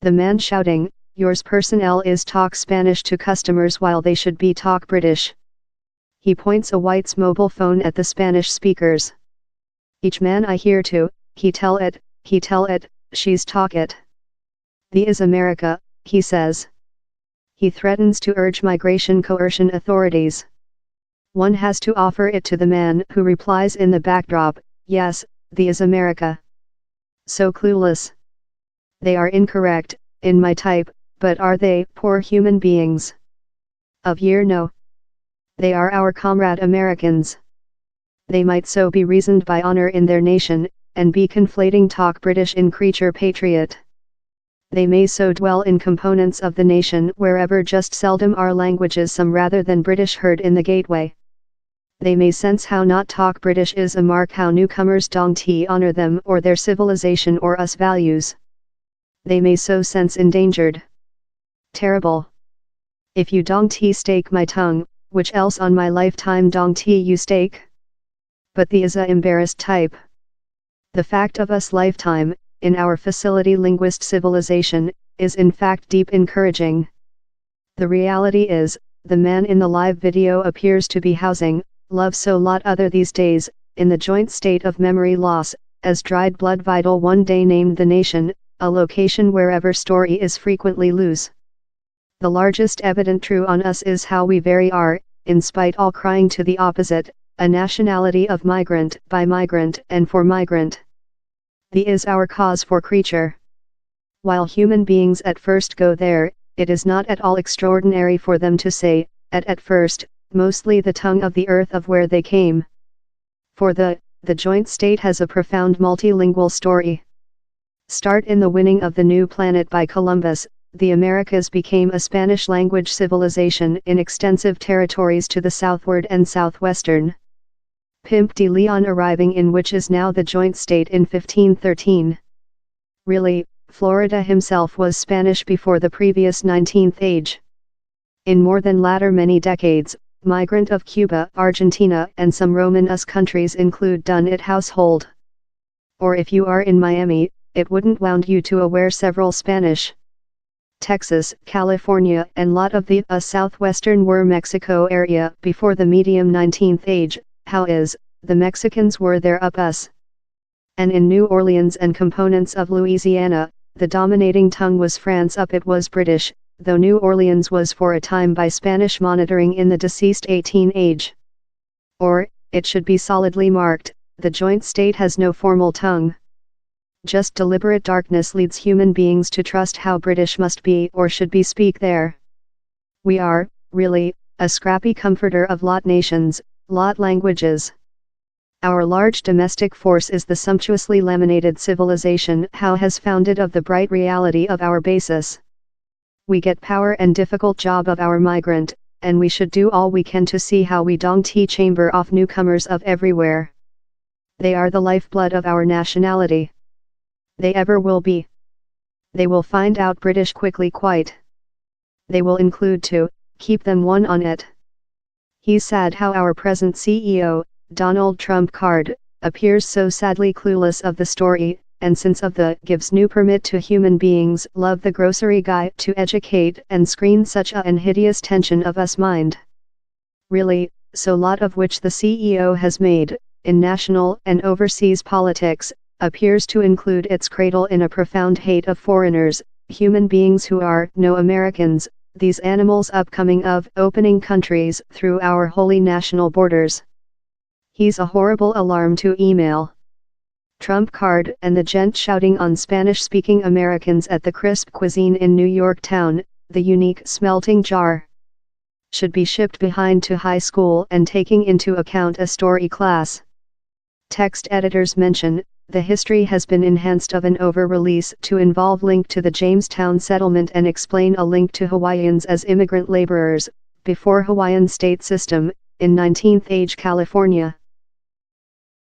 The man shouting, "Yours personnel is talk Spanish to customers while they should be talk British." He points a white's mobile phone at the Spanish speakers. "Each man I hear to, he tell it, she's talk it. The is America," he says. He threatens to urge migration coercion authorities. One has to offer it to the man who replies in the backdrop, "Yes, the is America." So clueless. They are incorrect, in my type, but are they poor human beings? Of year no. They are our comrade Americans. They might so be reasoned by honor in their nation, and be conflating talk British in creature patriot. They may so dwell in components of the nation wherever just seldom are languages some rather than British heard in the gateway. They may sense how not talk British is a mark how newcomers don't honor them or their civilization or us values. They may so sense endangered. Terrible. If you don't stake my tongue, which else on my lifetime don't you stake? But the is a embarrassed type. The fact of us lifetime, in our facility linguist civilization, is in fact deep encouraging. The reality is, the man in the live video appears to be housing, love so lot other these days, in the joint state of memory loss, as dried blood vital one day named the nation, a location wherever story is frequently loose. The largest evident true on us is how we very are, in spite all crying to the opposite, a nationality of migrant, by migrant and for migrant. The is our cause for creature. While human beings at first go there, it is not at all extraordinary for them to say, at first, mostly the tongue of the earth of where they came. For the joint state has a profound multilingual story. Start in the winning of the new planet by Columbus, the Americas became a Spanish-language civilization in extensive territories to the southward and southwestern. Pimp de Leon arriving in which is now the joint state in 1513. Really, Florida himself was Spanish before the previous 19th age. In more than latter many decades, migrant of Cuba, Argentina and some Roman-us countries include done it household. Or if you are in Miami, it wouldn't wound you to aware several Spanish. Texas, California and lot of the southwestern were Mexico area before the medium 19th age, how is, the Mexicans were there up us. And in New Orleans and components of Louisiana, the dominating tongue was France up it was British, though New Orleans was for a time by Spanish monitoring in the deceased 18th age. Or, it should be solidly marked, the joint state has no formal tongue. Just deliberate darkness leads human beings to trust how British must be or should be speak there. We are, really, a scrappy comforter of lot nations, lot languages. Our large domestic force is the sumptuously laminated civilization how has founded of the bright reality of our basis. We get power and difficult job of our migrant, and we should do all we can to see how we don't chamber off newcomers of everywhere. They are the lifeblood of our nationality. They ever will be. They will find out British quickly quite. They will include to, keep them one on it. He's sad how our present CEO, Donald Trump card, appears so sadly clueless of the story, and since of the gives new permit to human beings love the grocery guy to educate and screen such an hideous tension of us mind. Really, so lot of which the CEO has made, in national and overseas politics, appears to include its cradle in a profound hate of foreigners, human beings who are no Americans, these animals upcoming of opening countries through our holy national borders. He's a horrible alarm to email. Trump card and the gent shouting on Spanish-speaking Americans at the crisp cuisine in New York town, the unique smelting jar. Should be shipped behind to high school and taking into account a story class. Text editors mention, the history has been enhanced of an over-release to involve link to the Jamestown settlement and explain a link to Hawaiians as immigrant laborers, before Hawaiian state system, in 19th age California.